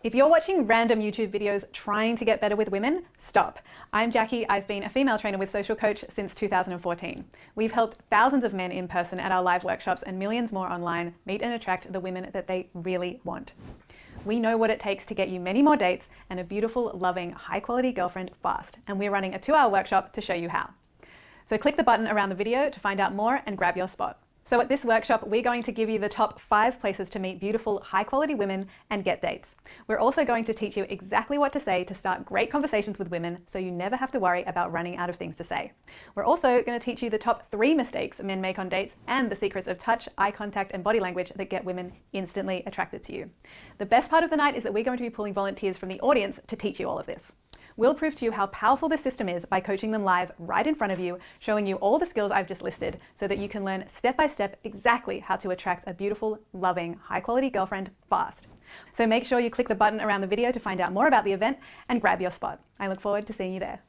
If you're watching random YouTube videos trying to get better with women, stop. I'm Jackie. I've been a female trainer with Social Coach since 2014. We've helped thousands of men in person at our live workshops and millions more online meet and attract the women that they really want. We know what it takes to get you many more dates and a beautiful, loving, high-quality girlfriend fast, and we're running a 2-hour workshop to show you how. So click the button around the video to find out more and grab your spot. So at this workshop, we're going to give you the top 5 places to meet beautiful, high-quality women and get dates. We're also going to teach you exactly what to say to start great conversations with women so you never have to worry about running out of things to say. We're also going to teach you the top 3 mistakes men make on dates and the secrets of touch, eye contact, and body language that get women instantly attracted to you. The best part of the night is that we're going to be pulling volunteers from the audience to teach you all of this. We'll prove to you how powerful this system is by coaching them live right in front of you, showing you all the skills I've just listed so that you can learn step by step exactly how to attract a beautiful, loving, high-quality girlfriend fast. So make sure you click the button around the video to find out more about the event and grab your spot. I look forward to seeing you there.